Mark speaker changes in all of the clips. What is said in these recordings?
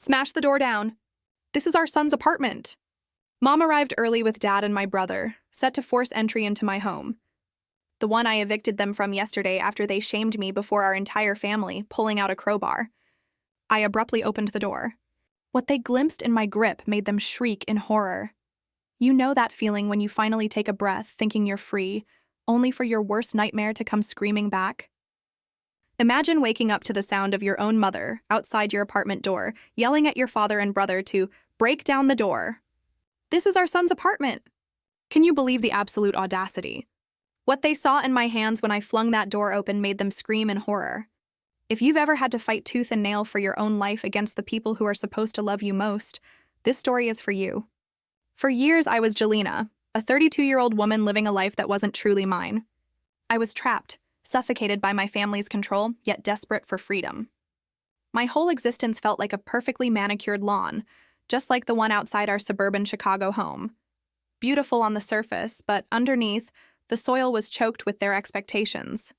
Speaker 1: Smash the door down. This is our son's apartment. Mom arrived early with Dad and my brother, set to force entry into my home. The one I evicted them from yesterday after they shamed me before our entire family, pulling out a crowbar. I abruptly opened the door. What they glimpsed in my grip made them shriek in horror. You know that feeling when you finally take a breath thinking you're free, only for your worst nightmare to come screaming back? Imagine waking up to the sound of your own mother outside your apartment door, yelling at your father and brother to break down the door. This is our son's apartment. Can you believe the absolute audacity? What they saw in my hands when I flung that door open made them scream in horror. If you've ever had to fight tooth and nail for your own life against the people who are supposed to love you most, this story is for you. For years, I was Jelena, a 32-year-old woman living a life that wasn't truly mine. I was trapped, suffocated by my family's control, yet desperate for freedom. My whole existence felt like a perfectly manicured lawn, just like the one outside our suburban Chicago home. Beautiful on the surface, but underneath, the soil was choked with their expectations.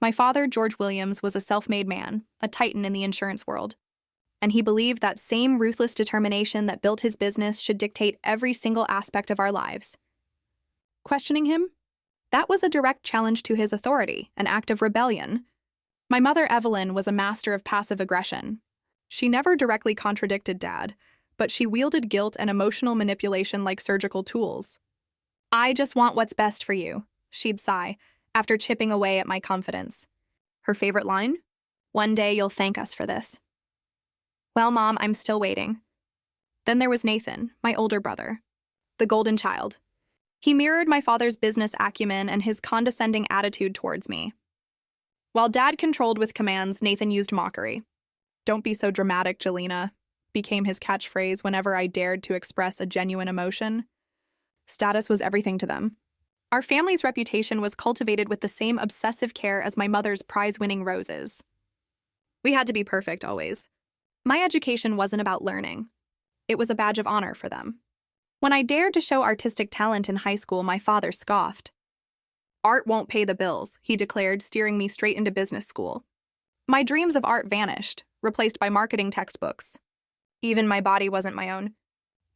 Speaker 1: My father, George Williams, was a self-made man, a titan in the insurance world. And he believed that same ruthless determination that built his business should dictate every single aspect of our lives. Questioning him? That was a direct challenge to his authority, an act of rebellion. My mother, Evelyn, was a master of passive aggression. She never directly contradicted Dad, but she wielded guilt and emotional manipulation like surgical tools. I just want what's best for you, she'd sigh, after chipping away at my confidence. Her favorite line? One day you'll thank us for this. Well, Mom, I'm still waiting. Then there was Nathan, my older brother, the golden child. He mirrored my father's business acumen and his condescending attitude towards me. While Dad controlled with commands, Nathan used mockery. Don't be so dramatic, Jelena, became his catchphrase whenever I dared to express a genuine emotion. Status was everything to them. Our family's reputation was cultivated with the same obsessive care as my mother's prize-winning roses. We had to be perfect always. My education wasn't about learning. It was a badge of honor for them. When I dared to show artistic talent in high school, my father scoffed. Art won't pay the bills, he declared, steering me straight into business school. My dreams of art vanished, replaced by marketing textbooks. Even my body wasn't my own.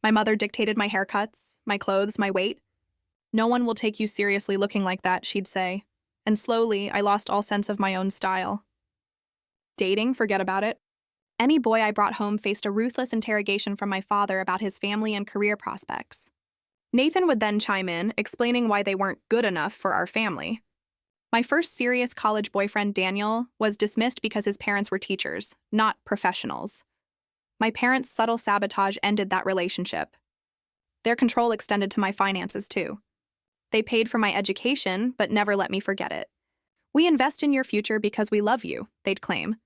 Speaker 1: My mother dictated my haircuts, my clothes, my weight. No one will take you seriously looking like that, she'd say. And slowly, I lost all sense of my own style. Dating? Forget about it. Any boy I brought home faced a ruthless interrogation from my father about his family and career prospects. Nathan would then chime in, explaining why they weren't good enough for our family. My first serious college boyfriend, Daniel, was dismissed because his parents were teachers, not professionals. My parents' subtle sabotage ended that relationship. Their control extended to my finances, too. They paid for my education, but never let me forget it. We invest in your future because we love you, they'd claim.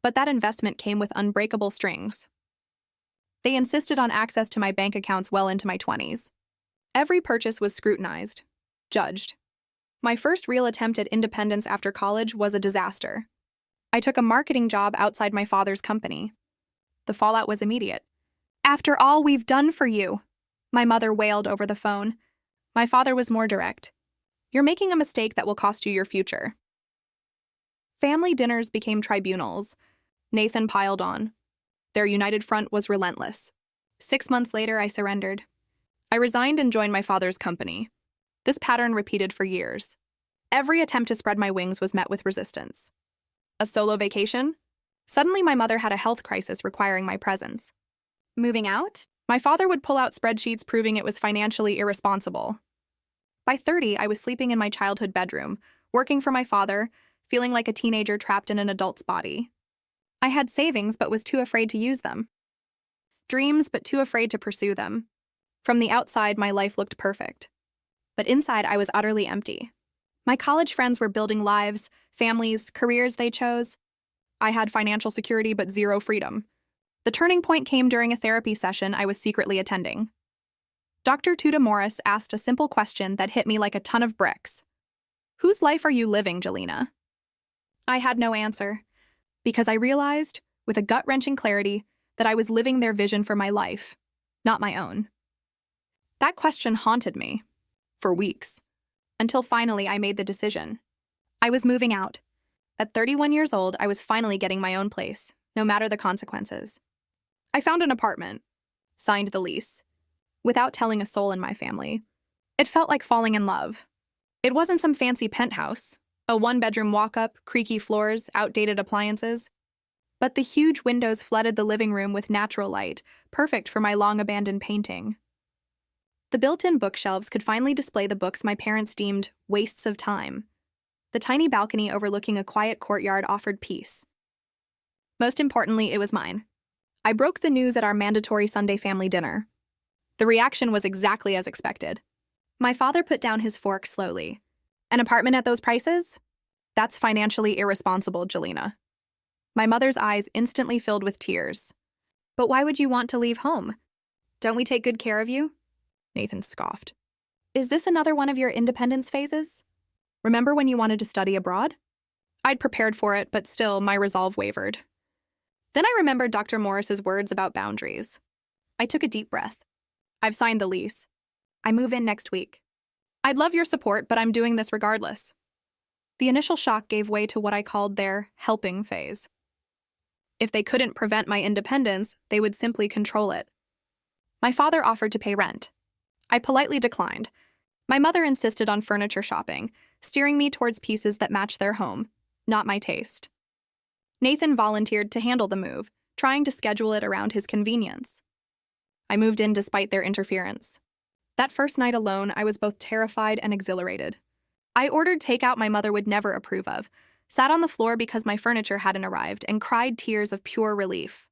Speaker 1: But that investment came with unbreakable strings. They insisted on access to my bank accounts well into my 20s. Every purchase was scrutinized, judged. My first real attempt at independence after college was a disaster. I took a marketing job outside my father's company. The fallout was immediate. After all we've done for you, my mother wailed over the phone. My father was more direct. You're making a mistake that will cost you your future. Family dinners became tribunals. Nathan piled on. Their united front was relentless. 6 months later, I surrendered. I resigned and joined my father's company. This pattern repeated for years. Every attempt to spread my wings was met with resistance. A solo vacation? Suddenly, my mother had a health crisis requiring my presence. Moving out? My father would pull out spreadsheets proving it was financially irresponsible. By 30, I was sleeping in my childhood bedroom, working for my father, feeling like a teenager trapped in an adult's body. I had savings but was too afraid to use them. Dreams but too afraid to pursue them. From the outside, my life looked perfect. But inside, I was utterly empty. My college friends were building lives, families, careers they chose. I had financial security but zero freedom. The turning point came during a therapy session I was secretly attending. Dr. Tuda Morris asked a simple question that hit me like a ton of bricks. Whose life are you living, Jelena? I had no answer, because I realized, with a gut-wrenching clarity, that I was living their vision for my life, not my own. That question haunted me, for weeks, until finally I made the decision. I was moving out. At 31 years old, I was finally getting my own place, no matter the consequences. I found an apartment, signed the lease, without telling a soul in my family. It felt like falling in love. It wasn't some fancy penthouse, a one-bedroom walk-up, creaky floors, outdated appliances. But the huge windows flooded the living room with natural light, perfect for my long-abandoned painting. The built-in bookshelves could finally display the books my parents deemed wastes of time. The tiny balcony overlooking a quiet courtyard offered peace. Most importantly, it was mine. I broke the news at our mandatory Sunday family dinner. The reaction was exactly as expected. My father put down his fork slowly. An apartment at those prices? That's financially irresponsible, Jelena. My mother's eyes instantly filled with tears. But why would you want to leave home? Don't we take good care of you? Nathan scoffed. Is this another one of your independence phases? Remember when you wanted to study abroad? I'd prepared for it, but still, my resolve wavered. Then I remembered Dr. Morris's words about boundaries. I took a deep breath. I've signed the lease. I move in next week. I'd love your support, but I'm doing this regardless. The initial shock gave way to what I called their helping phase. If they couldn't prevent my independence, they would simply control it. My father offered to pay rent. I politely declined. My mother insisted on furniture shopping, steering me towards pieces that matched their home, not my taste. Nathan volunteered to handle the move, trying to schedule it around his convenience. I moved in despite their interference. That first night alone, I was both terrified and exhilarated. I ordered takeout my mother would never approve of, sat on the floor because my furniture hadn't arrived, and cried tears of pure relief.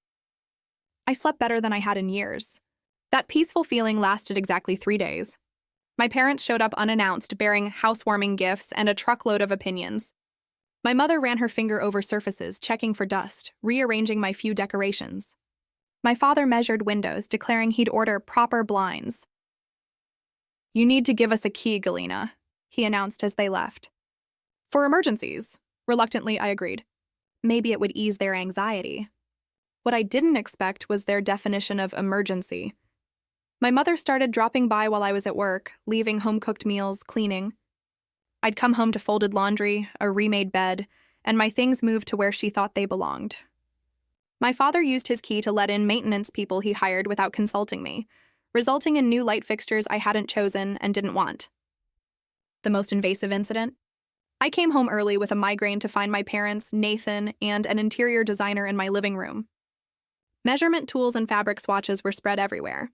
Speaker 1: I slept better than I had in years. That peaceful feeling lasted exactly 3 days. My parents showed up unannounced, bearing housewarming gifts and a truckload of opinions. My mother ran her finger over surfaces, checking for dust, rearranging my few decorations. My father measured windows, declaring he'd order proper blinds. You need to give us a key, Galena, he announced as they left. For emergencies. Reluctantly, I agreed. Maybe it would ease their anxiety. What I didn't expect was their definition of emergency. My mother started dropping by while I was at work, leaving home-cooked meals, cleaning. I'd come home to folded laundry, a remade bed, and my things moved to where she thought they belonged. My father used his key to let in maintenance people he hired without consulting me, resulting in new light fixtures I hadn't chosen and didn't want. The most invasive incident? I came home early with a migraine to find my parents, Nathan, and an interior designer in my living room. Measurement tools and fabric swatches were spread everywhere.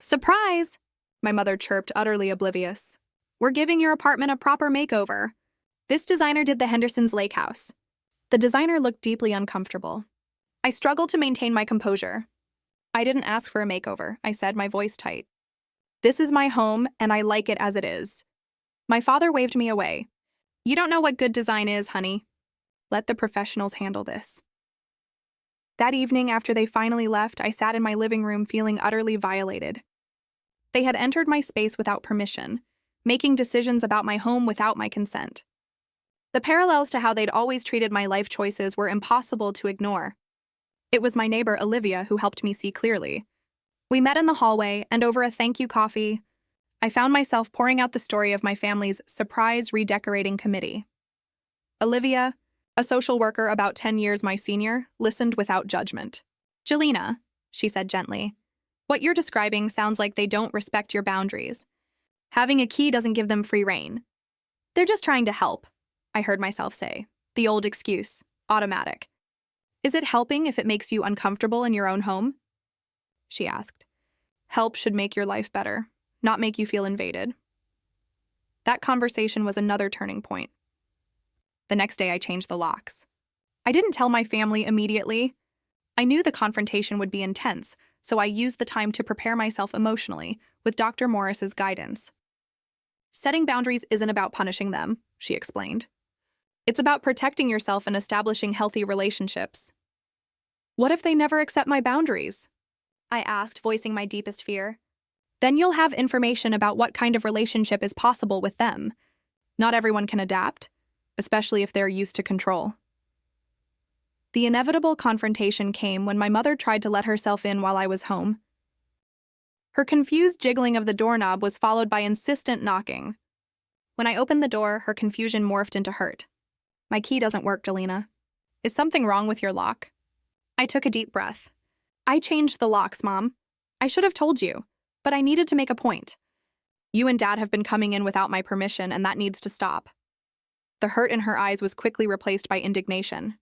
Speaker 1: Surprise! My mother chirped, utterly oblivious. We're giving your apartment a proper makeover. This designer did the Henderson's Lake House. The designer looked deeply uncomfortable. I struggled to maintain my composure. I didn't ask for a makeover, I said, my voice tight. This is my home, and I like it as it is. My father waved me away. You don't know what good design is, honey. Let the professionals handle this. That evening, after they finally left, I sat in my living room feeling utterly violated. They had entered my space without permission, making decisions about my home without my consent. The parallels to how they'd always treated my life choices were impossible to ignore. It was my neighbor, Olivia, who helped me see clearly. We met in the hallway, and over a thank you coffee, I found myself pouring out the story of my family's surprise redecorating committee. Olivia, a social worker about 10 years my senior, listened without judgment. Jelena, she said gently, what you're describing sounds like they don't respect your boundaries. Having a key doesn't give them free rein. They're just trying to help, I heard myself say. The old excuse, automatic. Is it helping if it makes you uncomfortable in your own home? She asked. Help should make your life better, not make you feel invaded. That conversation was another turning point. The next day I changed the locks. I didn't tell my family immediately. I knew the confrontation would be intense, so I used the time to prepare myself emotionally with Dr. Morris's guidance. Setting boundaries isn't about punishing them, she explained. It's about protecting yourself and establishing healthy relationships. What if they never accept my boundaries? I asked, voicing my deepest fear. Then you'll have information about what kind of relationship is possible with them. Not everyone can adapt, especially if they're used to control. The inevitable confrontation came when my mother tried to let herself in while I was home. Her confused jiggling of the doorknob was followed by insistent knocking. When I opened the door, her confusion morphed into hurt. My key doesn't work, Jelena. Is something wrong with your lock? I took a deep breath. I changed the locks, Mom. I should have told you, but I needed to make a point. You and Dad have been coming in without my permission, and that needs to stop. The hurt in her eyes was quickly replaced by indignation.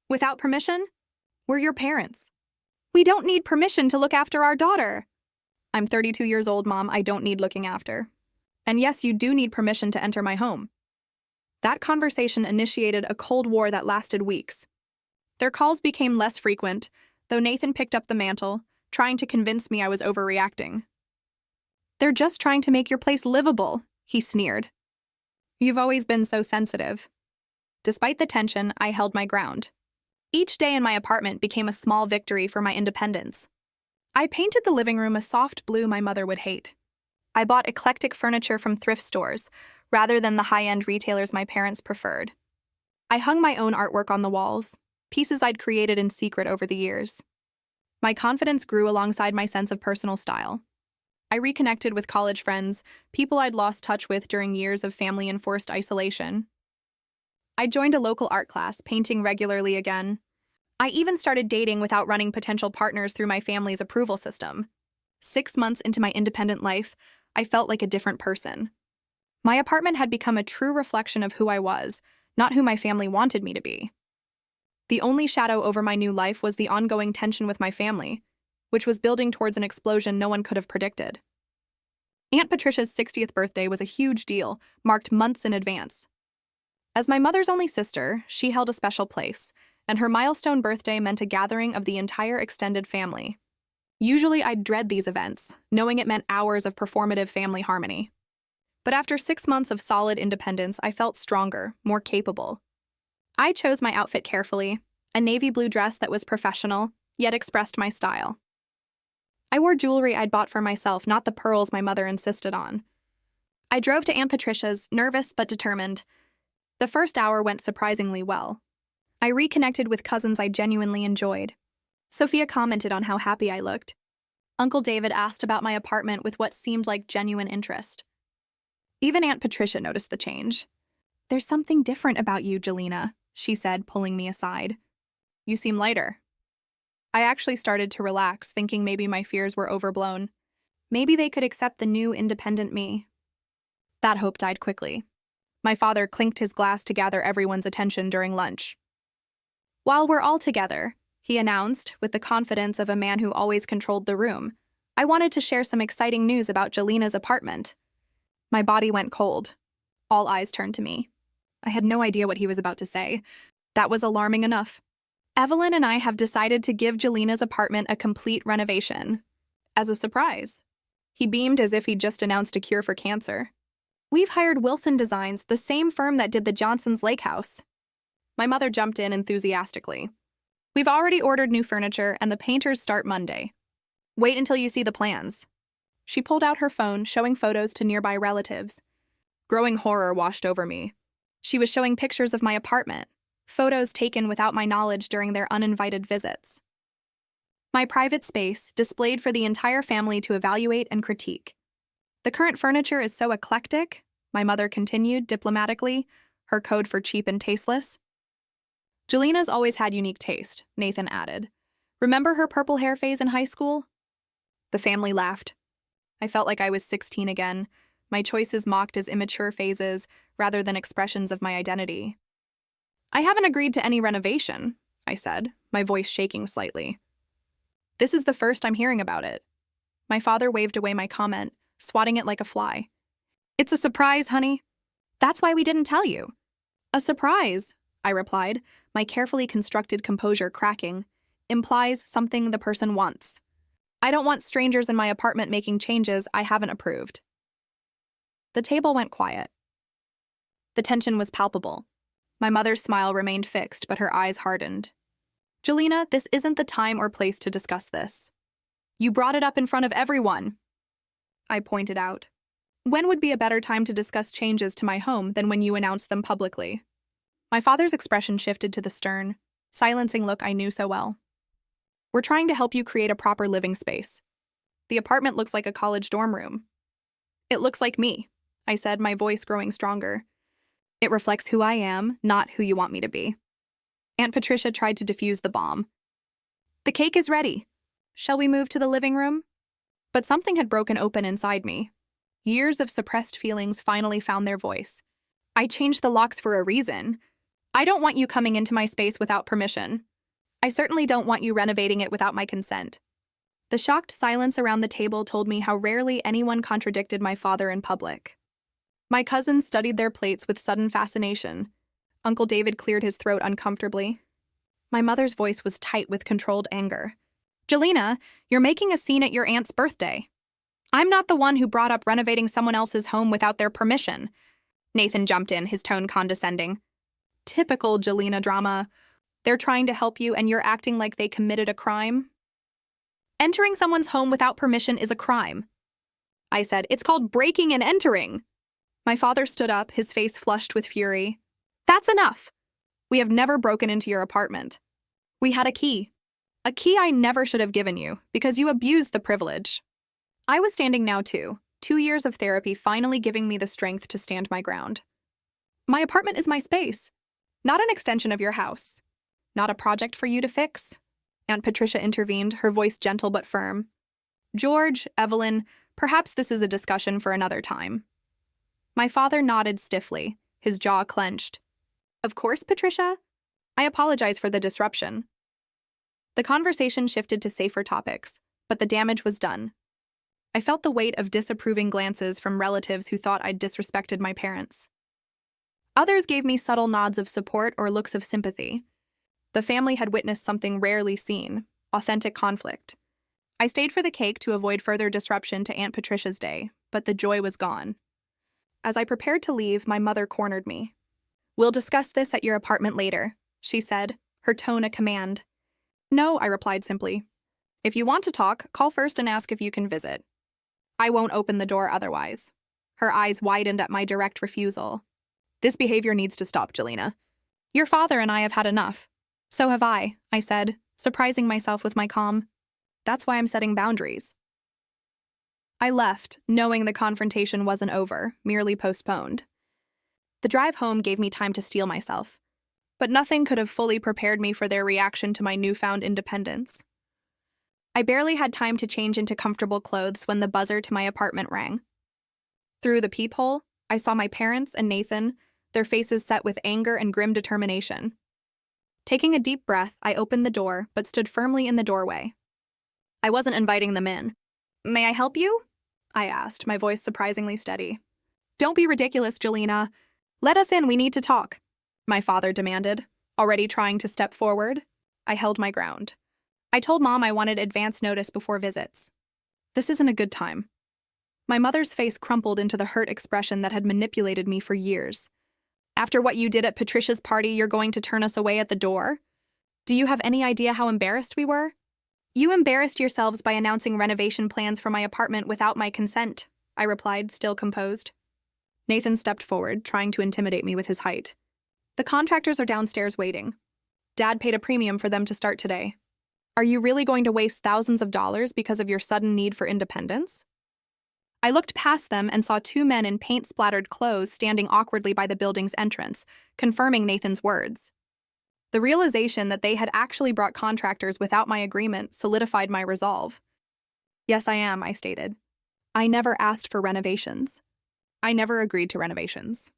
Speaker 1: Without permission? We're your parents. We don't need permission to look after our daughter. I'm 32 years old, Mom. I don't need looking after. And yes, you do need permission to enter my home. That conversation initiated a cold war that lasted weeks. Their calls became less frequent, though Nathan picked up the mantle, trying to convince me I was overreacting. They're just trying to make your place livable, he sneered. You've always been so sensitive. Despite the tension, I held my ground. Each day in my apartment became a small victory for my independence. I painted the living room a soft blue my mother would hate. I bought eclectic furniture from thrift stores, rather than the high-end retailers my parents preferred. I hung my own artwork on the walls, pieces I'd created in secret over the years. My confidence grew alongside my sense of personal style. I reconnected with college friends, people I'd lost touch with during years of family-enforced isolation. I joined a local art class, painting regularly again. I even started dating without running potential partners through my family's approval system. 6 months into my independent life, I felt like a different person. My apartment had become a true reflection of who I was, not who my family wanted me to be. The only shadow over my new life was the ongoing tension with my family, which was building towards an explosion no one could have predicted. Aunt Patricia's 60th birthday was a huge deal, marked months in advance. As my mother's only sister, she held a special place, and her milestone birthday meant a gathering of the entire extended family. Usually I'd dread these events, knowing it meant hours of performative family harmony. But after 6 months of solid independence, I felt stronger, more capable. I chose my outfit carefully, a navy blue dress that was professional, yet expressed my style. I wore jewelry I'd bought for myself, not the pearls my mother insisted on. I drove to Aunt Patricia's, nervous but determined. The first hour went surprisingly well. I reconnected with cousins I genuinely enjoyed. Sophia commented on how happy I looked. Uncle David asked about my apartment with what seemed like genuine interest. Even Aunt Patricia noticed the change. "There's something different about you, Jelena," she said, pulling me aside. "You seem lighter." I actually started to relax, thinking maybe my fears were overblown. Maybe they could accept the new, independent me. That hope died quickly. My father clinked his glass to gather everyone's attention during lunch. "While we're all together," he announced, with the confidence of a man who always controlled the room, "I wanted to share some exciting news about Jelena's apartment." My body went cold. All eyes turned to me. I had no idea what he was about to say. That was alarming enough. "Evelyn and I have decided to give Jelena's apartment a complete renovation. As a surprise." He beamed as if he'd just announced a cure for cancer. "We've hired Wilson Designs, the same firm that did the Johnson's Lake House." My mother jumped in enthusiastically. "We've already ordered new furniture, and the painters start Monday. Wait until you see the plans." She pulled out her phone, showing photos to nearby relatives. Growing horror washed over me. She was showing pictures of my apartment, photos taken without my knowledge during their uninvited visits. My private space, displayed for the entire family to evaluate and critique. "The current furniture is so eclectic," my mother continued diplomatically, her code for cheap and tasteless. "Jelena's always had unique taste," Nathan added. "Remember her purple hair phase in high school?" The family laughed. I felt like I was 16 again, my choices mocked as immature phases rather than expressions of my identity. "I haven't agreed to any renovation," I said, my voice shaking slightly. "This is the first I'm hearing about it." My father waved away my comment, swatting it like a fly. "It's a surprise, honey. That's why we didn't tell you." "A surprise," I replied, my carefully constructed composure cracking, "implies something the person wants. I don't want strangers in my apartment making changes I haven't approved." The table went quiet. The tension was palpable. My mother's smile remained fixed, but her eyes hardened. "Jelena, this isn't the time or place to discuss this. You brought it up in front of everyone," I pointed out. "When would be a better time to discuss changes to my home than when you announced them publicly?" My father's expression shifted to the stern, silencing look I knew so well. "We're trying to help you create a proper living space. The apartment looks like a college dorm room." "It looks like me," I said, my voice growing stronger. "It reflects who I am, not who you want me to be." Aunt Patricia tried to defuse the bomb. "The cake is ready. Shall we move to the living room? But something had broken open inside me. Years of suppressed feelings finally found their voice. I changed the locks for a reason. I don't want you coming into my space without permission. I certainly don't want you renovating it without my consent. The shocked silence around the table told me how rarely anyone contradicted my father in public. My cousins studied their plates with sudden fascination. Uncle David cleared his throat uncomfortably. My mother's voice was tight with controlled anger. Jelena, you're making a scene at your aunt's birthday. I'm not the one who brought up renovating someone else's home without their permission. Nathan jumped in, his tone condescending. Typical Jelena drama. They're trying to help you and you're acting like they committed a crime? Entering someone's home without permission is a crime. I said, it's called breaking and entering. My father stood up, his face flushed with fury. That's enough. We have never broken into your apartment. We had a key. A key I never should have given you, because you abused the privilege. I was standing now too, 2 years of therapy finally giving me the strength to stand my ground. My apartment is my space, not an extension of your house. Not a project for you to fix. Aunt Patricia intervened, her voice gentle but firm. George, Evelyn, perhaps this is a discussion for another time. My father nodded stiffly, his jaw clenched. Of course, Patricia. I apologize for the disruption. The conversation shifted to safer topics, but the damage was done. I felt the weight of disapproving glances from relatives who thought I'd disrespected my parents. Others gave me subtle nods of support or looks of sympathy. The family had witnessed something rarely seen, authentic conflict. I stayed for the cake to avoid further disruption to Aunt Patricia's day, but the joy was gone. As I prepared to leave, my mother cornered me. We'll discuss this at your apartment later, she said, her tone a command. No, I replied simply. If you want to talk, call first and ask if you can visit. I won't open the door otherwise. Her eyes widened at my direct refusal. This behavior needs to stop, Jelena. Your father and I have had enough. So have I said, surprising myself with my calm. That's why I'm setting boundaries. I left, knowing the confrontation wasn't over, merely postponed. The drive home gave me time to steel myself, but nothing could have fully prepared me for their reaction to my newfound independence. I barely had time to change into comfortable clothes when the buzzer to my apartment rang. Through the peephole, I saw my parents and Nathan, their faces set with anger and grim determination. Taking a deep breath, I opened the door, but stood firmly in the doorway. I wasn't inviting them in. May I help you? I asked, my voice surprisingly steady. Don't be ridiculous, Jelena. Let us in, we need to talk, my father demanded, already trying to step forward. I held my ground. I told Mom I wanted advance notice before visits. This isn't a good time. My mother's face crumpled into the hurt expression that had manipulated me for years. After what you did at Patricia's party, you're going to turn us away at the door? Do you have any idea how embarrassed we were? You embarrassed yourselves by announcing renovation plans for my apartment without my consent, I replied, still composed. Nathan stepped forward, trying to intimidate me with his height. The contractors are downstairs waiting. Dad paid a premium for them to start today. Are you really going to waste thousands of dollars because of your sudden need for independence? I looked past them and saw 2 men in paint-splattered clothes standing awkwardly by the building's entrance, confirming Nathan's words. The realization that they had actually brought contractors without my agreement solidified my resolve. Yes, I am, I stated. I never asked for renovations. I never agreed to renovations.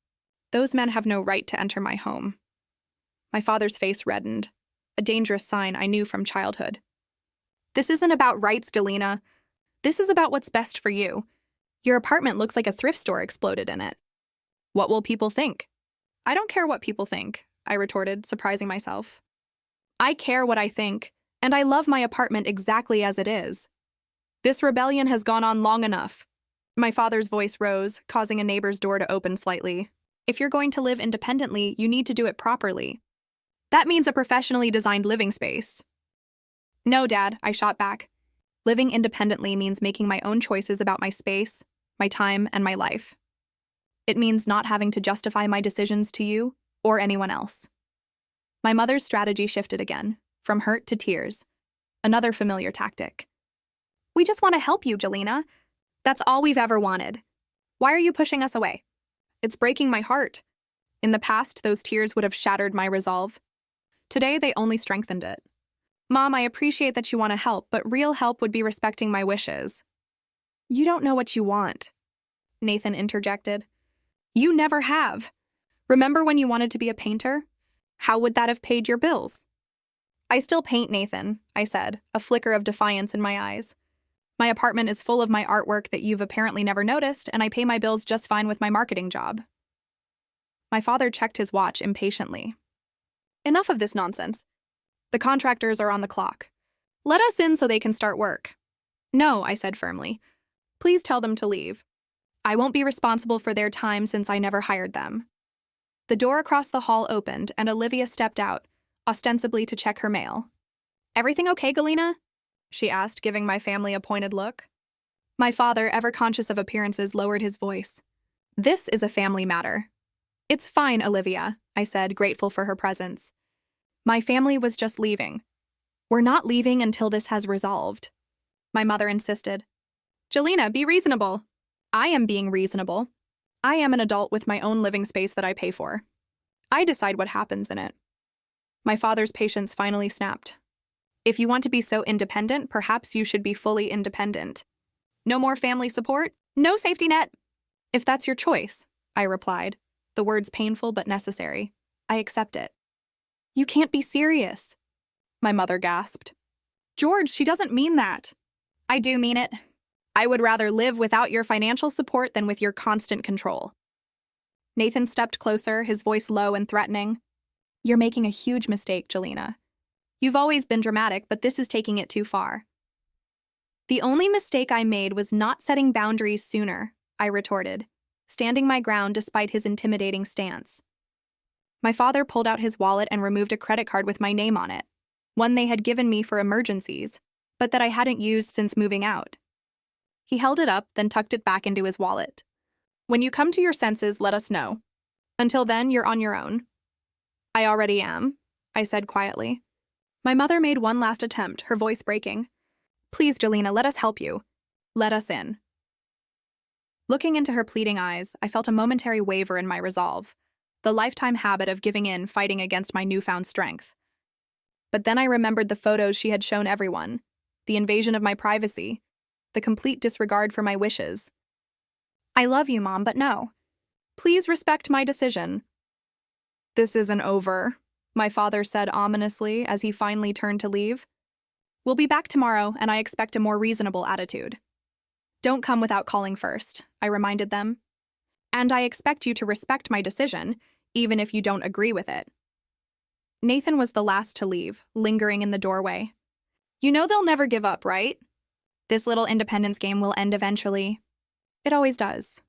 Speaker 1: Those men have no right to enter my home. My father's face reddened, a dangerous sign I knew from childhood. This isn't about rights, Jelena. This is about what's best for you. Your apartment looks like a thrift store exploded in it. What will people think? I don't care what people think, I retorted, surprising myself. I care what I think, and I love my apartment exactly as it is. This rebellion has gone on long enough. My father's voice rose, causing a neighbor's door to open slightly. If you're going to live independently, you need to do it properly. That means a professionally designed living space. No, Dad, I shot back. Living independently means making my own choices about my space, my time, and my life. It means not having to justify my decisions to you or anyone else. My mother's strategy shifted again, from hurt to tears. Another familiar tactic. We just want to help you, Jelena. That's all we've ever wanted. Why are you pushing us away? It's breaking my heart. In the past, those tears would have shattered my resolve. Today, they only strengthened it. Mom, I appreciate that you want to help, but real help would be respecting my wishes. You don't know what you want, Nathan interjected. You never have. Remember when you wanted to be a painter? How would that have paid your bills? I still paint, Nathan, I said, a flicker of defiance in my eyes. My apartment is full of my artwork that you've apparently never noticed, and I pay my bills just fine with my marketing job. My father checked his watch impatiently. Enough of this nonsense. The contractors are on the clock. Let us in so they can start work. No, I said firmly. Please tell them to leave. I won't be responsible for their time since I never hired them. The door across the hall opened, and Olivia stepped out, ostensibly to check her mail. Everything okay, Galena? She asked, giving my family a pointed look. My father, ever conscious of appearances, lowered his voice. This is a family matter. It's fine, Olivia, I said, grateful for her presence. My family was just leaving. We're not leaving until this has resolved. My mother insisted. Jelena, be reasonable. I am being reasonable. I am an adult with my own living space that I pay for. I decide what happens in it. My father's patience finally snapped. If you want to be so independent, perhaps you should be fully independent. No more family support? No safety net? If that's your choice, I replied, the words painful but necessary. I accept it. You can't be serious, my mother gasped. George, she doesn't mean that. I do mean it. I would rather live without your financial support than with your constant control. Nathan stepped closer, his voice low and threatening. You're making a huge mistake, Jelena. You've always been dramatic, but this is taking it too far. The only mistake I made was not setting boundaries sooner, I retorted, standing my ground despite his intimidating stance. My father pulled out his wallet and removed a credit card with my name on it, one they had given me for emergencies, but that I hadn't used since moving out. He held it up, then tucked it back into his wallet. When you come to your senses, let us know. Until then, you're on your own. I already am, I said quietly. My mother made one last attempt, her voice breaking. Please, Jelena, let us help you. Let us in. Looking into her pleading eyes, I felt a momentary waver in my resolve, the lifetime habit of giving in, fighting against my newfound strength. But then I remembered the photos she had shown everyone, the invasion of my privacy, the complete disregard for my wishes. I love you, Mom, but no. Please respect my decision. This isn't over, my father said ominously as he finally turned to leave. We'll be back tomorrow, and I expect a more reasonable attitude. Don't come without calling first, I reminded them. And I expect you to respect my decision, even if you don't agree with it. Nathan was the last to leave, lingering in the doorway. You know they'll never give up, right? This little independence game will end eventually. It always does.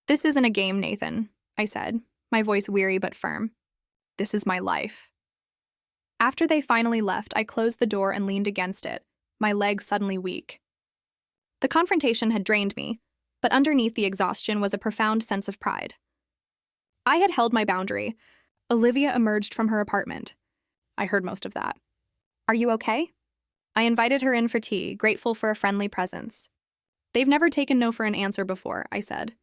Speaker 1: This isn't a game, Nathan, I said, my voice weary but firm. This is my life. After they finally left, I closed the door and leaned against it, my legs suddenly weak. The confrontation had drained me, but underneath the exhaustion was a profound sense of pride. I had held my boundary. Olivia emerged from her apartment. I heard most of that. Are you okay? I invited her in for tea, grateful for a friendly presence. They've never taken no for an answer before, I said.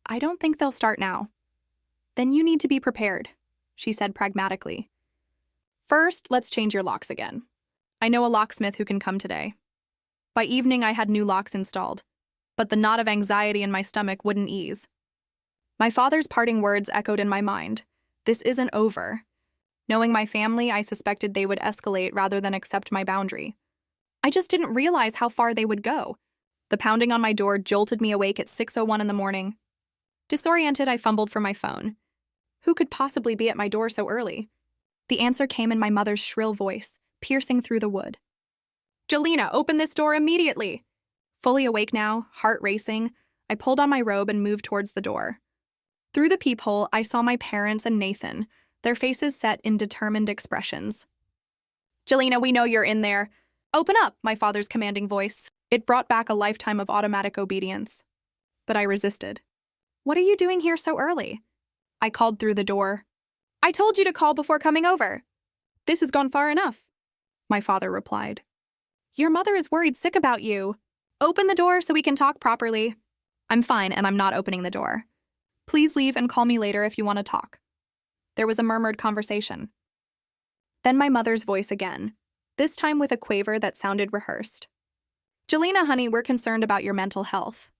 Speaker 1: I don't think they'll start now. Then you need to be prepared, she said pragmatically. First, let's change your locks again. I know a locksmith who can come today. By evening, I had new locks installed, but the knot of anxiety in my stomach wouldn't ease. My father's parting words echoed in my mind. This isn't over. Knowing my family, I suspected they would escalate rather than accept my boundary. I just didn't realize how far they would go. The pounding on my door jolted me awake at 6:01 in the morning. Disoriented, I fumbled for my phone. Who could possibly be at my door so early? The answer came in my mother's shrill voice, piercing through the wood. Jelena, open this door immediately! Fully awake now, heart racing, I pulled on my robe and moved towards the door. Through the peephole, I saw my parents and Nathan, their faces set in determined expressions. Jelena, we know you're in there. Open up, my father's commanding voice. It brought back a lifetime of automatic obedience. But I resisted. What are you doing here so early? I called through the door. I told you to call before coming over. This has gone far enough, my father replied. Your mother is worried sick about you. Open the door so we can talk properly. I'm fine, and I'm not opening the door. Please leave and call me later if you want to talk. There was a murmured conversation. Then my mother's voice again, this time with a quaver that sounded rehearsed. "Jelena, honey, we're concerned about your mental health.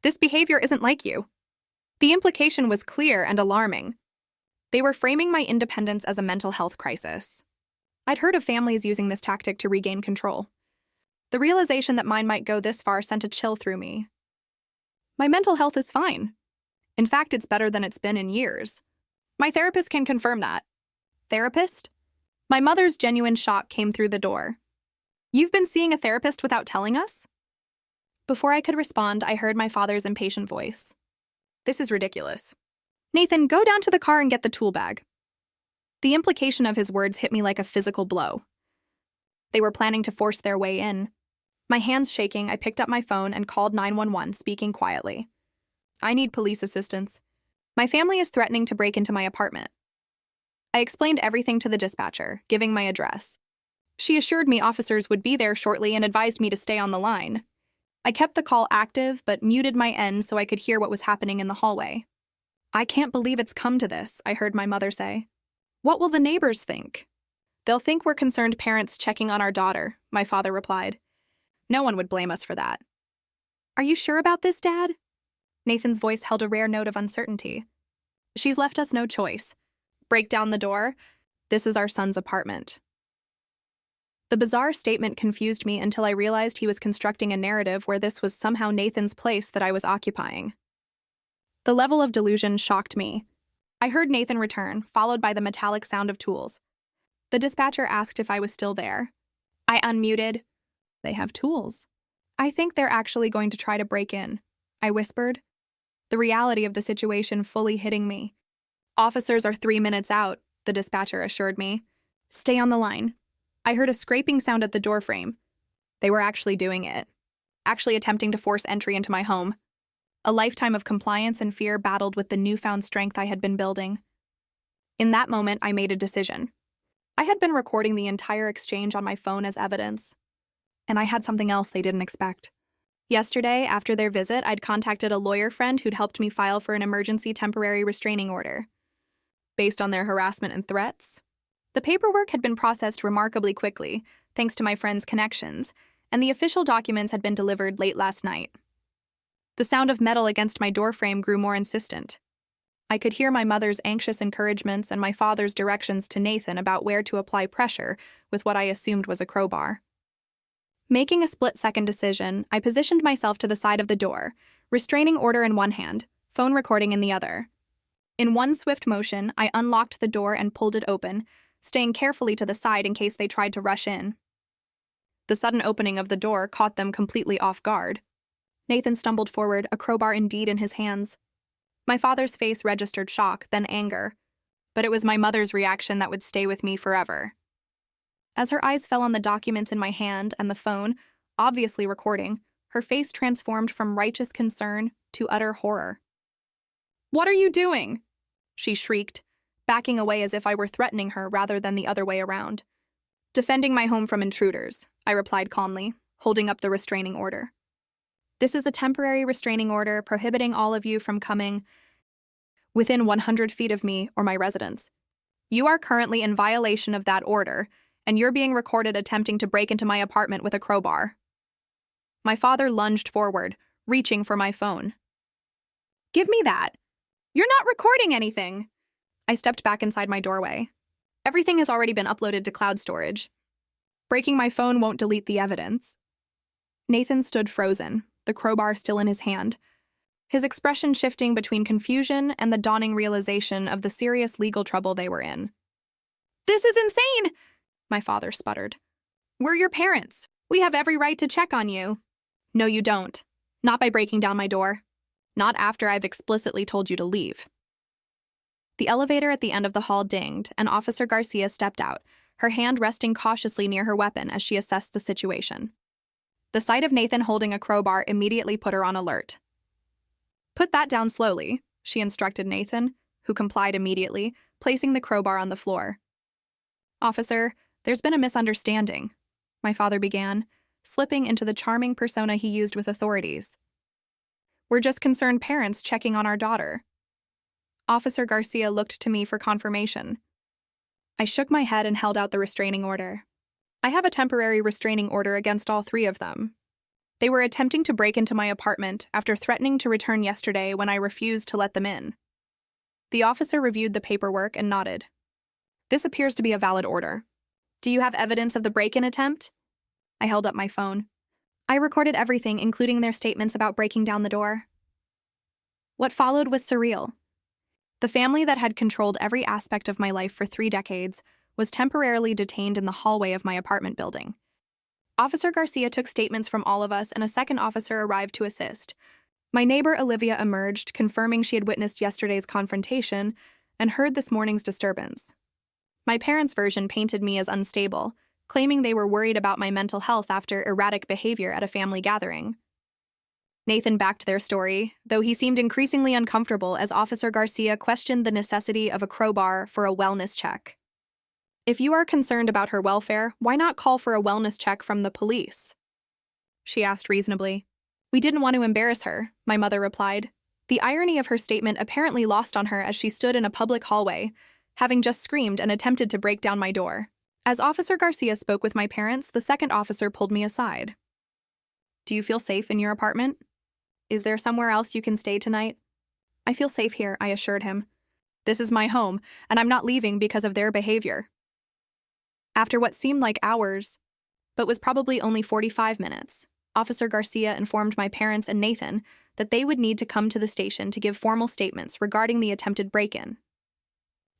Speaker 1: This behavior isn't like you." The implication was clear and alarming. They were framing my independence as a mental health crisis. I'd heard of families using this tactic to regain control. The realization that mine might go this far sent a chill through me. My mental health is fine. In fact, it's better than it's been in years. My therapist can confirm that. Therapist? My mother's genuine shock came through the door. "You've been seeing a therapist without telling us?" Before I could respond, I heard my father's impatient voice. "This is ridiculous. Nathan, go down to the car and get the tool bag." The implication of his words hit me like a physical blow. They were planning to force their way in. My hands shaking, I picked up my phone and called 911, speaking quietly. "I need police assistance. My family is threatening to break into my apartment." I explained everything to the dispatcher, giving my address. She assured me officers would be there shortly and advised me to stay on the line. I kept the call active, but muted my end so I could hear what was happening in the hallway. "I can't believe it's come to this," I heard my mother say. "What will the neighbors think?" "They'll think we're concerned parents checking on our daughter," my father replied. "No one would blame us for that." "Are you sure about this, Dad?" Nathan's voice held a rare note of uncertainty. "She's left us no choice. Break down the door. This is our son's apartment." The bizarre statement confused me until I realized he was constructing a narrative where this was somehow Nathan's place that I was occupying. The level of delusion shocked me. I heard Nathan return, followed by the metallic sound of tools. The dispatcher asked if I was still there. I unmuted. "They have tools. I think they're actually going to try to break in," I whispered, the reality of the situation fully hitting me. "Officers are 3 minutes out," the dispatcher assured me. "Stay on the line." I heard a scraping sound at the doorframe. They were actually doing it. Actually attempting to force entry into my home. A lifetime of compliance and fear battled with the newfound strength I had been building. In that moment, I made a decision. I had been recording the entire exchange on my phone as evidence. And I had something else they didn't expect. Yesterday, after their visit, I'd contacted a lawyer friend who'd helped me file for an emergency temporary restraining order. Based on their harassment and threats, the paperwork had been processed remarkably quickly, thanks to my friend's connections, and the official documents had been delivered late last night. The sound of metal against my doorframe grew more insistent. I could hear my mother's anxious encouragements and my father's directions to Nathan about where to apply pressure with what I assumed was a crowbar. Making a split-second decision, I positioned myself to the side of the door, restraining order in one hand, phone recording in the other. In one swift motion, I unlocked the door and pulled it open, staying carefully to the side in case they tried to rush in. The sudden opening of the door caught them completely off guard. Nathan stumbled forward, a crowbar indeed in his hands. My father's face registered shock, then anger, but it was my mother's reaction that would stay with me forever. As her eyes fell on the documents in my hand and the phone, obviously recording, her face transformed from righteous concern to utter horror. "What are you doing?" she shrieked, backing away as if I were threatening her rather than the other way around. "Defending my home from intruders," I replied calmly, holding up the restraining order. "This is a temporary restraining order prohibiting all of you from coming within 100 feet of me or my residence. You are currently in violation of that order, and you're being recorded attempting to break into my apartment with a crowbar." My father lunged forward, reaching for my phone. "Give me that. You're not recording anything." I stepped back inside my doorway. "Everything has already been uploaded to cloud storage. Breaking my phone won't delete the evidence." Nathan stood frozen, the crowbar still in his hand, his expression shifting between confusion and the dawning realization of the serious legal trouble they were in. "This is insane!" my father sputtered. "We're your parents. We have every right to check on you." "No, you don't. Not by breaking down my door. Not after I've explicitly told you to leave." The elevator at the end of the hall dinged, and Officer Garcia stepped out, her hand resting cautiously near her weapon as she assessed the situation. The sight of Nathan holding a crowbar immediately put her on alert. "Put that down slowly," she instructed Nathan, who complied immediately, placing the crowbar on the floor. "Officer, there's been a misunderstanding," my father began, slipping into the charming persona he used with authorities. "We're just concerned parents checking on our daughter." Officer Garcia looked to me for confirmation. I shook my head and held out the restraining order. I have a temporary restraining order against all three of them. They were attempting to break into my apartment after threatening to return yesterday when I refused to let them in. The officer reviewed the paperwork and nodded. This appears to be a valid order. Do you have evidence of the break-in attempt? I held up my phone. I recorded everything, including their statements about breaking down the door. What followed was surreal. The family that had controlled every aspect of my life for 3 decades was temporarily detained in the hallway of my apartment building. Officer Garcia took statements from all of us, and a second officer arrived to assist. My neighbor Olivia emerged, confirming she had witnessed yesterday's confrontation and heard this morning's disturbance. My parents' version painted me as unstable, claiming they were worried about my mental health after erratic behavior at a family gathering. Nathan backed their story, though he seemed increasingly uncomfortable as Officer Garcia questioned the necessity of a crowbar for a wellness check. If you are concerned about her welfare, why not call for a wellness check from the police? She asked reasonably. We didn't want to embarrass her, my mother replied. The irony of her statement apparently lost on her as she stood in a public hallway, having just screamed and attempted to break down my door. As Officer Garcia spoke with my parents, the second officer pulled me aside. Do you feel safe in your apartment? Is there somewhere else you can stay tonight? I feel safe here, I assured him. This is my home, and I'm not leaving because of their behavior. After what seemed like hours, but was probably only 45 minutes, Officer Garcia informed my parents and Nathan that they would need to come to the station to give formal statements regarding the attempted break-in.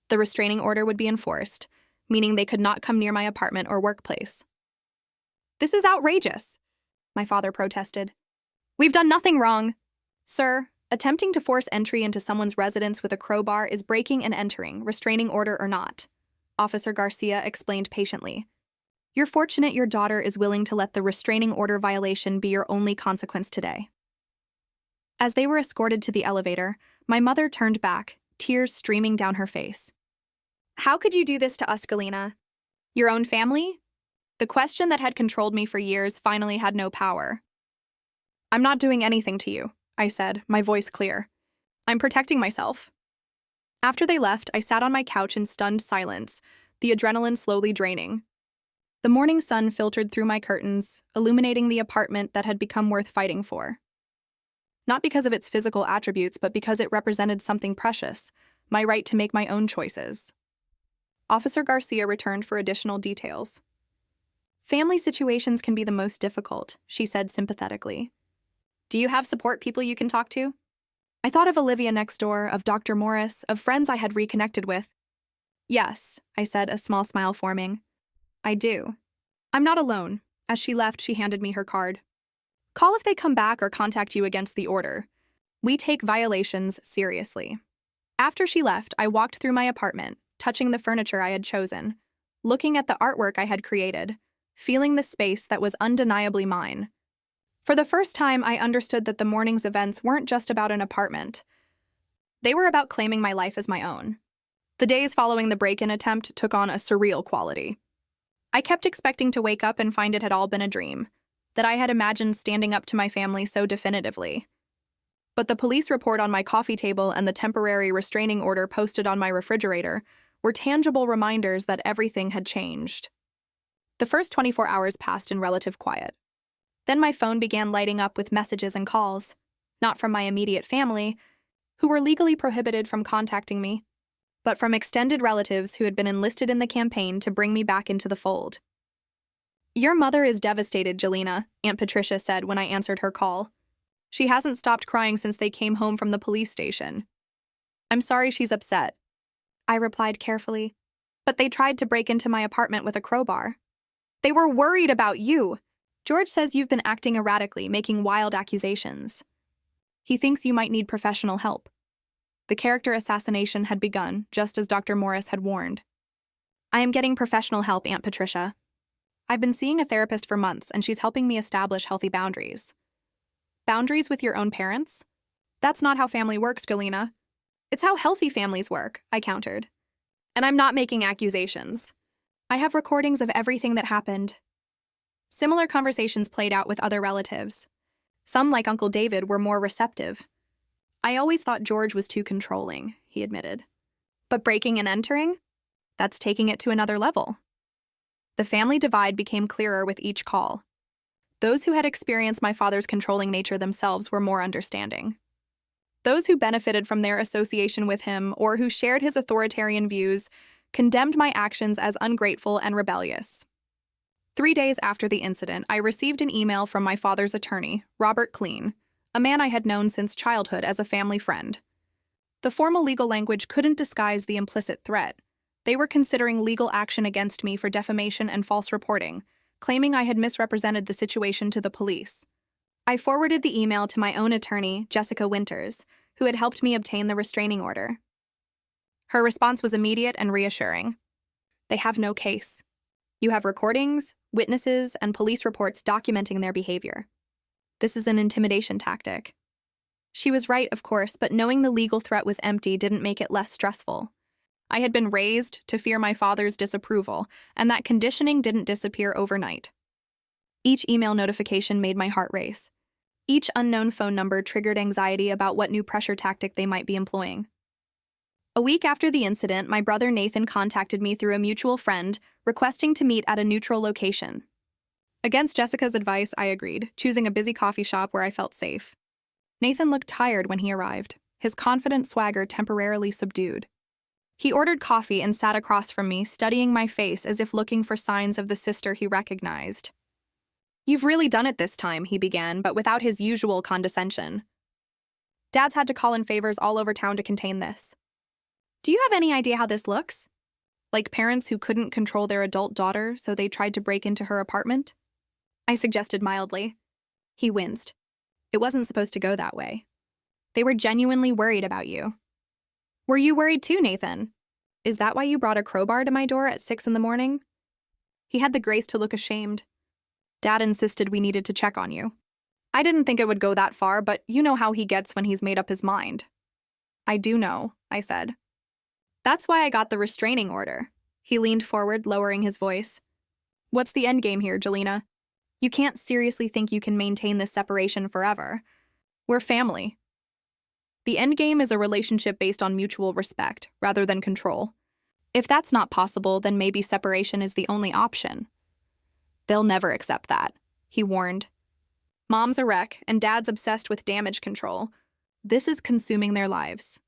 Speaker 1: The restraining order would be enforced, meaning they could not come near my apartment or workplace. This is outrageous, my father protested. We've done nothing wrong. Sir, attempting to force entry into someone's residence with a crowbar is breaking and entering, restraining order or not, Officer Garcia explained patiently. You're fortunate your daughter is willing to let the restraining order violation be your only consequence today. As they were escorted to the elevator, my mother turned back, tears streaming down her face. How could you do this to us, Galena? Your own family? The question that had controlled me for years finally had no power. I'm not doing anything to you, I said, my voice clear. I'm protecting myself. After they left, I sat on my couch in stunned silence, the adrenaline slowly draining. The morning sun filtered through my curtains, illuminating the apartment that had become worth fighting for. Not because of its physical attributes, but because it represented something precious, my right to make my own choices. Officer Garcia returned for additional details. Family situations can be the most difficult, she said sympathetically. Do you have support people you can talk to? I thought of Olivia next door, of Dr. Morris, of friends I had reconnected with. Yes, I said, a small smile forming. I do. I'm not alone. As she left, she handed me her card. Call if they come back or contact you against the order. We take violations seriously. After she left, I walked through my apartment, touching the furniture I had chosen, looking at the artwork I had created, feeling the space that was undeniably mine. For the first time, I understood that the morning's events weren't just about an apartment. They were about claiming my life as my own. The days following the break-in attempt took on a surreal quality. I kept expecting to wake up and find it had all been a dream, that I had imagined standing up to my family so definitively. But the police report on my coffee table and the temporary restraining order posted on my refrigerator were tangible reminders that everything had changed. The first 24 hours passed in relative quiet. Then my phone began lighting up with messages and calls, not from my immediate family, who were legally prohibited from contacting me, but from extended relatives who had been enlisted in the campaign to bring me back into the fold. Your mother is devastated, Jelena, Aunt Patricia said when I answered her call. She hasn't stopped crying since they came home from the police station. I'm sorry she's upset, I replied carefully, but they tried to break into my apartment with a crowbar. They were worried about you. George says you've been acting erratically, making wild accusations. He thinks you might need professional help. The character assassination had begun, just as Dr. Morris had warned. I am getting professional help, Aunt Patricia. I've been seeing a therapist for months, and she's helping me establish healthy boundaries. Boundaries with your own parents? That's not how family works, Galena. It's how healthy families work, I countered. And I'm not making accusations. I have recordings of everything that happened. Similar conversations played out with other relatives. Some, like Uncle David, were more receptive. I always thought George was too controlling, he admitted. But breaking and entering? That's taking it to another level. The family divide became clearer with each call. Those who had experienced my father's controlling nature themselves were more understanding. Those who benefited from their association with him or who shared his authoritarian views condemned my actions as ungrateful and rebellious. 3 days after the incident, I received an email from my father's attorney, Robert Clean, a man I had known since childhood as a family friend. The formal legal language couldn't disguise the implicit threat. They were considering legal action against me for defamation and false reporting, claiming I had misrepresented the situation to the police. I forwarded the email to my own attorney, Jessica Winters, who had helped me obtain the restraining order. Her response was immediate and reassuring. They have no case. You have recordings, witnesses, and police reports documenting their behavior. This is an intimidation tactic. She was right, of course, but knowing the legal threat was empty didn't make it less stressful. I had been raised to fear my father's disapproval, and that conditioning didn't disappear overnight. Each email notification made my heart race. Each unknown phone number triggered anxiety about what new pressure tactic they might be employing. A week after the incident, my brother Nathan contacted me through a mutual friend, requesting to meet at a neutral location. Against Jessica's advice, I agreed, choosing a busy coffee shop where I felt safe. Nathan looked tired when he arrived, his confident swagger temporarily subdued. He ordered coffee and sat across from me, studying my face as if looking for signs of the sister he recognized. "You've really done it this time," he began, but without his usual condescension. "Dad's had to call in favors all over town to contain this. Do you have any idea how this looks? Like parents who couldn't control their adult daughter, so they tried to break into her apartment?" I suggested mildly. He winced. It wasn't supposed to go that way. They were genuinely worried about you. Were you worried too, Nathan? Is that why you brought a crowbar to my door at 6 a.m? He had the grace to look ashamed. Dad insisted we needed to check on you. I didn't think it would go that far, but you know how he gets when he's made up his mind. I do know, I said. That's why I got the restraining order. He leaned forward, lowering his voice. What's the endgame here, Jelena? You can't seriously think you can maintain this separation forever. We're family. The endgame is a relationship based on mutual respect, rather than control. If that's not possible, then maybe separation is the only option. They'll never accept that, he warned. Mom's a wreck, and Dad's obsessed with damage control. This is consuming their lives.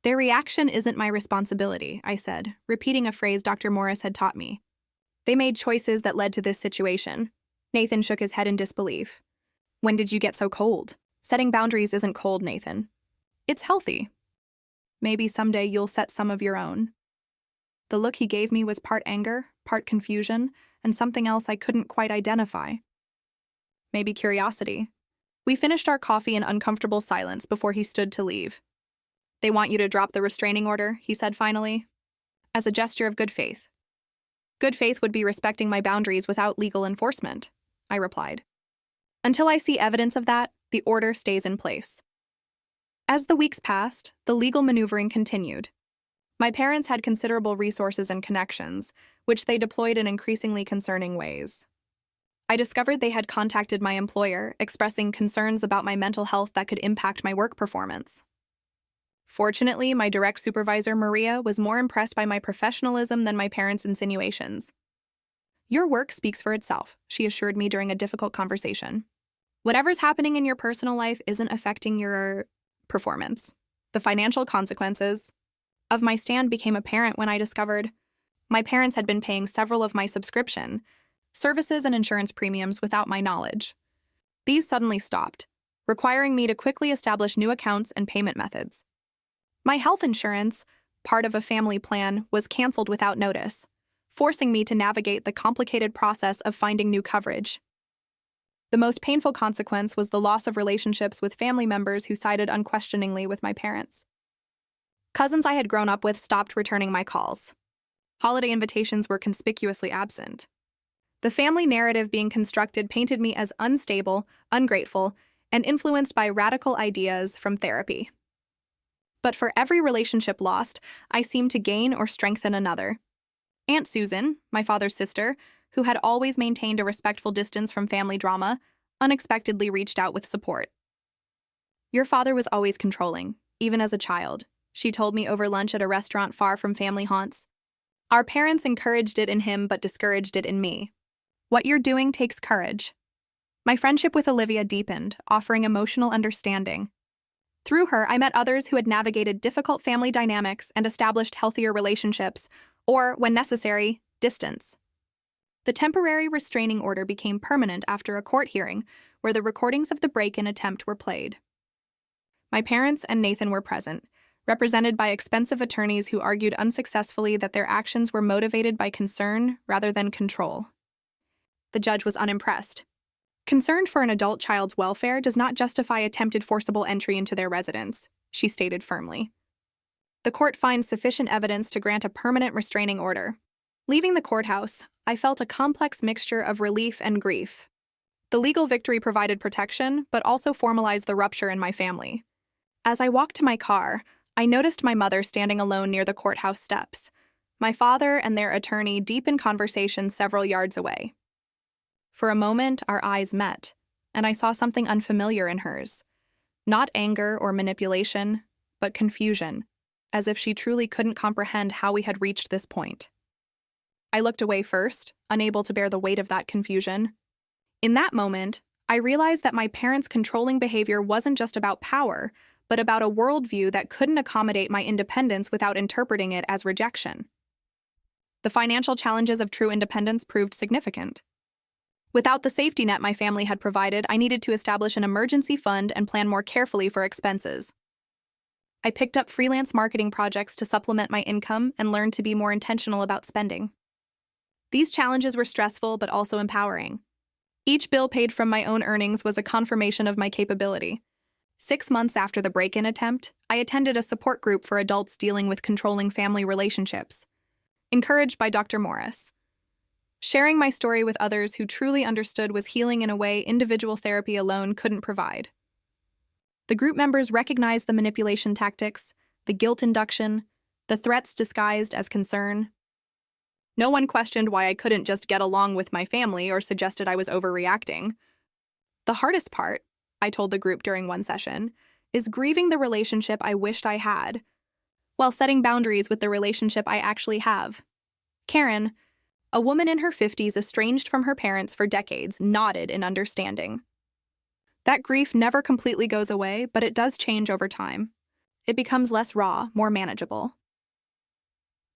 Speaker 1: Their reaction isn't my responsibility, I said, repeating a phrase Dr. Morris had taught me. They made choices that led to this situation. Nathan shook his head in disbelief. When did you get so cold? Setting boundaries isn't cold, Nathan. It's healthy. Maybe someday you'll set some of your own. The look he gave me was part anger, part confusion, and something else I couldn't quite identify. Maybe curiosity. We finished our coffee in uncomfortable silence before he stood to leave. They want you to drop the restraining order, he said finally, as a gesture of good faith. Good faith would be respecting my boundaries without legal enforcement, I replied. Until I see evidence of that, the order stays in place. As the weeks passed, the legal maneuvering continued. My parents had considerable resources and connections, which they deployed in increasingly concerning ways. I discovered they had contacted my employer, expressing concerns about my mental health that could impact my work performance. Fortunately, my direct supervisor, Maria, was more impressed by my professionalism than my parents' insinuations. Your work speaks for itself, she assured me during a difficult conversation. Whatever's happening in your personal life isn't affecting your performance. The financial consequences of my stand became apparent when I discovered my parents had been paying several of my subscription, services, and insurance premiums without my knowledge. These suddenly stopped, requiring me to quickly establish new accounts and payment methods. My health insurance, part of a family plan, was canceled without notice, forcing me to navigate the complicated process of finding new coverage. The most painful consequence was the loss of relationships with family members who sided unquestioningly with my parents. Cousins I had grown up with stopped returning my calls. Holiday invitations were conspicuously absent. The family narrative being constructed painted me as unstable, ungrateful, and influenced by radical ideas from therapy. But for every relationship lost, I seemed to gain or strengthen another. Aunt Susan, my father's sister, who had always maintained a respectful distance from family drama, unexpectedly reached out with support. Your father was always controlling, even as a child, she told me over lunch at a restaurant far from family haunts. Our parents encouraged it in him but discouraged it in me. What you're doing takes courage. My friendship with Olivia deepened, offering emotional understanding. Through her, I met others who had navigated difficult family dynamics and established healthier relationships, or, when necessary, distance. The temporary restraining order became permanent after a court hearing where the recordings of the break-in attempt were played. My parents and Nathan were present, represented by expensive attorneys who argued unsuccessfully that their actions were motivated by concern rather than control. The judge was unimpressed. Concern for an adult child's welfare does not justify attempted forcible entry into their residence, she stated firmly. The court finds sufficient evidence to grant a permanent restraining order. Leaving the courthouse, I felt a complex mixture of relief and grief. The legal victory provided protection, but also formalized the rupture in my family. As I walked to my car, I noticed my mother standing alone near the courthouse steps, my father and their attorney deep in conversation several yards away. For a moment, our eyes met, and I saw something unfamiliar in hers. Not anger or manipulation, but confusion, as if she truly couldn't comprehend how we had reached this point. I looked away first, unable to bear the weight of that confusion. In that moment, I realized that my parents' controlling behavior wasn't just about power, but about a worldview that couldn't accommodate my independence without interpreting it as rejection. The financial challenges of true independence proved significant. Without the safety net my family had provided, I needed to establish an emergency fund and plan more carefully for expenses. I picked up freelance marketing projects to supplement my income and learned to be more intentional about spending. These challenges were stressful but also empowering. Each bill paid from my own earnings was a confirmation of my capability. 6 months after the break-in attempt, I attended a support group for adults dealing with controlling family relationships, encouraged by Dr. Morris. Sharing my story with others who truly understood was healing in a way individual therapy alone couldn't provide. The group members recognized the manipulation tactics, the guilt induction, the threats disguised as concern. No one questioned why I couldn't just get along with my family or suggested I was overreacting. The hardest part, I told the group during one session, is grieving the relationship I wished I had, while setting boundaries with the relationship I actually have. Karen, a woman in her 50s estranged from her parents for decades, nodded in understanding. That grief never completely goes away, but it does change over time. It becomes less raw, more manageable.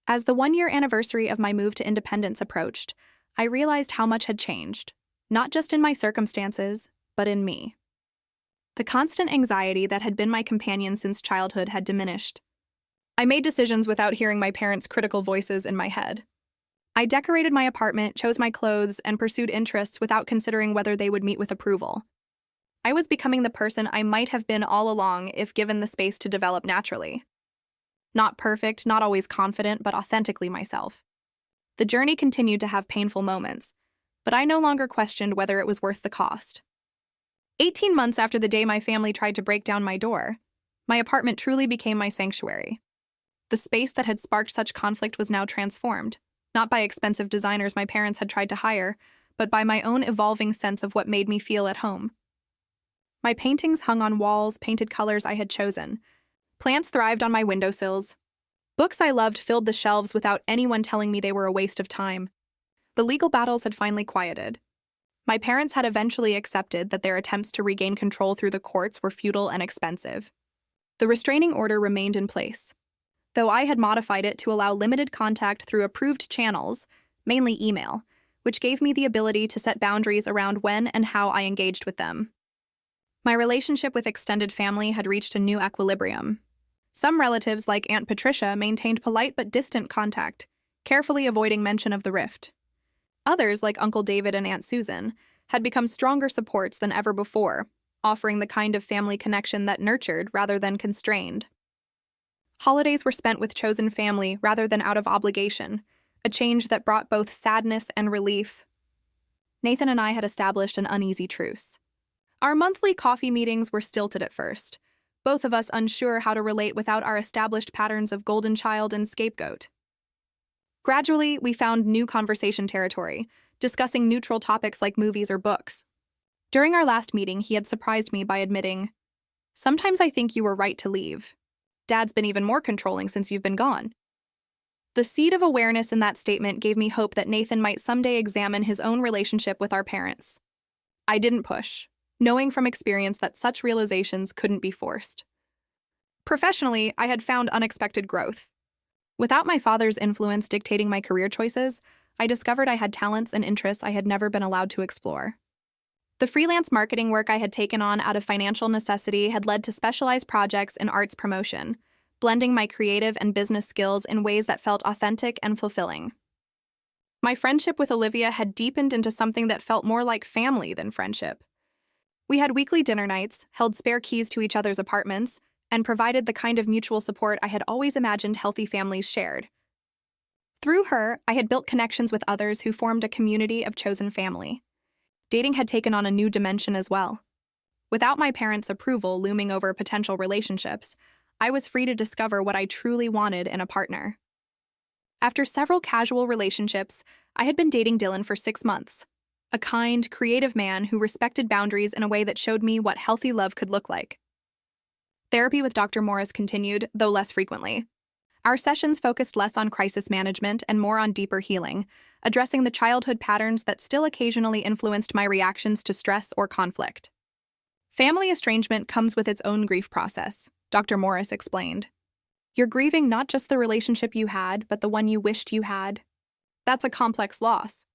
Speaker 1: As the 1-year anniversary of my move to independence approached, I realized how much had changed, not just in my circumstances, but in me. The constant anxiety that had been my companion since childhood had diminished. I made decisions without hearing my parents' critical voices in my head. I decorated my apartment, chose my clothes, and pursued interests without considering whether they would meet with approval. I was becoming the person I might have been all along if given the space to develop naturally. Not perfect, not always confident, but authentically myself. The journey continued to have painful moments, but I no longer questioned whether it was worth the cost. 18 months after the day my family tried to break down my door, my apartment truly became my sanctuary. The space that had sparked such conflict was now transformed, not by expensive designers my parents had tried to hire, but by my own evolving sense of what made me feel at home. My paintings hung on walls, painted colors I had chosen. Plants thrived on my windowsills. Books I loved filled the shelves without anyone telling me they were a waste of time. The legal battles had finally quieted. My parents had eventually accepted that their attempts to regain control through the courts were futile and expensive. The restraining order remained in place, though I had modified it to allow limited contact through approved channels, mainly email, which gave me the ability to set boundaries around when and how I engaged with them. My relationship with extended family had reached a new equilibrium. Some relatives, like Aunt Patricia, maintained polite but distant contact, carefully avoiding mention of the rift. Others, like Uncle David and Aunt Susan, had become stronger supports than ever before, offering the kind of family connection that nurtured rather than constrained. Holidays were spent with chosen family rather than out of obligation, a change that brought both sadness and relief. Nathan and I had established an uneasy truce. Our monthly coffee meetings were stilted at first, both of us unsure how to relate without our established patterns of golden child and scapegoat. Gradually, we found new conversation territory, discussing neutral topics like movies or books. During our last meeting, he had surprised me by admitting, "Sometimes I think you were right to leave. Dad's been even more controlling since you've been gone." The seed of awareness in that statement gave me hope that Nathan might someday examine his own relationship with our parents. I didn't push, knowing from experience that such realizations couldn't be forced. Professionally, I had found unexpected growth. Without my father's influence dictating my career choices, I discovered I had talents and interests I had never been allowed to explore. The freelance marketing work I had taken on out of financial necessity had led to specialized projects in arts promotion, blending my creative and business skills in ways that felt authentic and fulfilling. My friendship with Olivia had deepened into something that felt more like family than friendship. We had weekly dinner nights, held spare keys to each other's apartments, and provided the kind of mutual support I had always imagined healthy families shared. Through her, I had built connections with others who formed a community of chosen family. Dating had taken on a new dimension as well. Without my parents' approval looming over potential relationships, I was free to discover what I truly wanted in a partner. After several casual relationships, I had been dating Dylan for 6 months, a kind, creative man who respected boundaries in a way that showed me what healthy love could look like. Therapy with Dr. Morris continued, though less frequently. Our sessions focused less on crisis management and more on deeper healing, addressing the childhood patterns that still occasionally influenced my reactions to stress or conflict. Family estrangement comes with its own grief process, Dr. Morris explained. You're grieving not just the relationship you had, but the one you wished you had. That's a complex loss.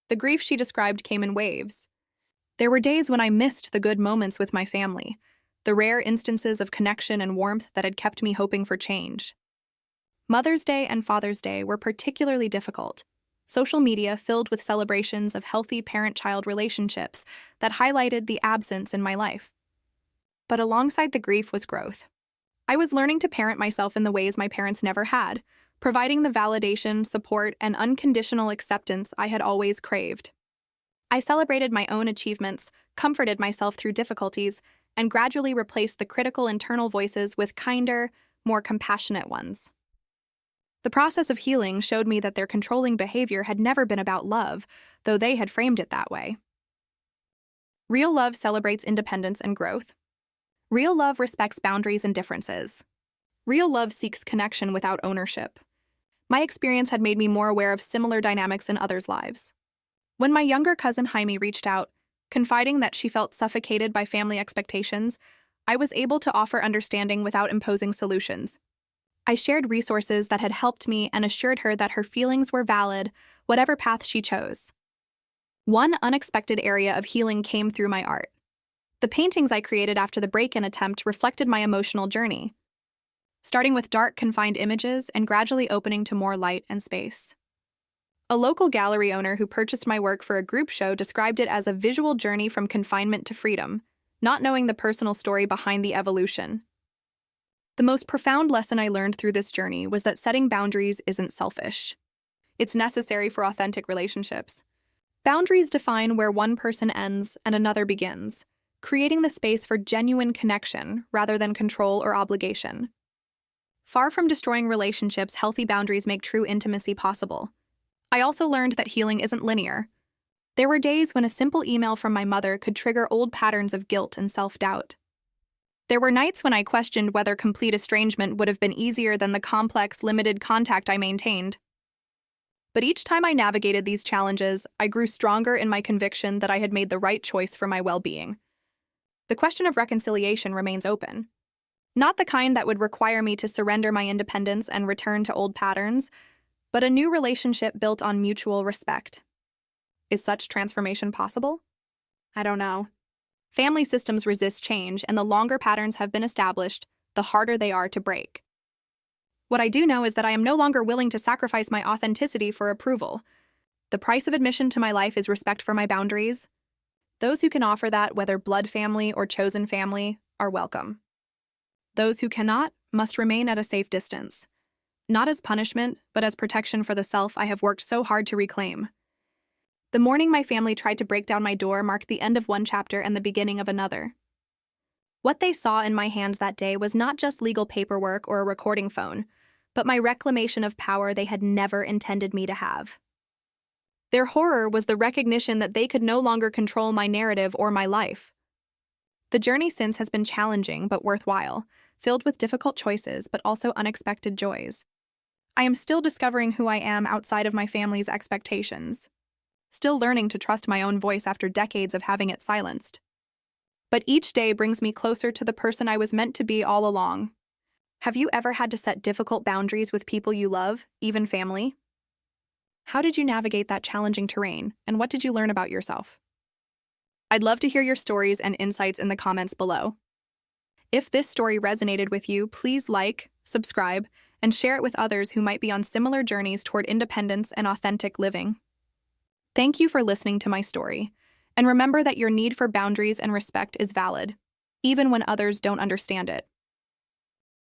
Speaker 1: The grief she described came in waves. There were days when I missed the good moments with my family, the rare instances of connection and warmth that had kept me hoping for change. Mother's Day and Father's Day were particularly difficult. Social media filled with celebrations of healthy parent-child relationships that highlighted the absence in my life. But alongside the grief was growth. I was learning to parent myself in the ways my parents never had, providing the validation, support, and unconditional acceptance I had always craved. I celebrated my own achievements, comforted myself through difficulties, and gradually replaced the critical internal voices with kinder, more compassionate ones. The process of healing showed me that their controlling behavior had never been about love, though they had framed it that way. Real love celebrates independence and growth. Real love respects boundaries and differences. Real love seeks connection without ownership. My experience had made me more aware of similar dynamics in others' lives. When my younger cousin Jaime reached out, confiding that she felt suffocated by family expectations, I was able to offer understanding without imposing solutions. I shared resources that had helped me and assured her that her feelings were valid, whatever path she chose. One unexpected area of healing came through my art. The paintings I created after the break-in attempt reflected my emotional journey, starting with dark, confined images and gradually opening to more light and space. A local gallery owner who purchased my work for a group show described it as a visual journey from confinement to freedom, not knowing the personal story behind the evolution. The most profound lesson I learned through this journey was that setting boundaries isn't selfish. It's necessary for authentic relationships. Boundaries define where one person ends and another begins, creating the space for genuine connection rather than control or obligation. Far from destroying relationships, healthy boundaries make true intimacy possible. I also learned that healing isn't linear. There were days when a simple email from my mother could trigger old patterns of guilt and self-doubt. There were nights when I questioned whether complete estrangement would have been easier than the complex, limited contact I maintained. But each time I navigated these challenges, I grew stronger in my conviction that I had made the right choice for my well-being. The question of reconciliation remains open. Not the kind that would require me to surrender my independence and return to old patterns, but a new relationship built on mutual respect. Is such transformation possible? I don't know. Family systems resist change, and the longer patterns have been established, the harder they are to break. What I do know is that I am no longer willing to sacrifice my authenticity for approval. The price of admission to my life is respect for my boundaries. Those who can offer that, whether blood family or chosen family, are welcome. Those who cannot must remain at a safe distance, not as punishment, but as protection for the self I have worked so hard to reclaim. The morning my family tried to break down my door marked the end of one chapter and the beginning of another. What they saw in my hands that day was not just legal paperwork or a recording phone, but my reclamation of power they had never intended me to have. Their horror was the recognition that they could no longer control my narrative or my life. The journey since has been challenging but worthwhile, filled with difficult choices but also unexpected joys. I am still discovering who I am outside of my family's expectations. Still learning to trust my own voice after decades of having it silenced. But each day brings me closer to the person I was meant to be all along. Have you ever had to set difficult boundaries with people you love, even family? How did you navigate that challenging terrain, and what did you learn about yourself? I'd love to hear your stories and insights in the comments below. If this story resonated with you, please like, subscribe, and share it with others who might be on similar journeys toward independence and authentic living. Thank you for listening to my story, and remember that your need for boundaries and respect is valid, even when others don't understand it.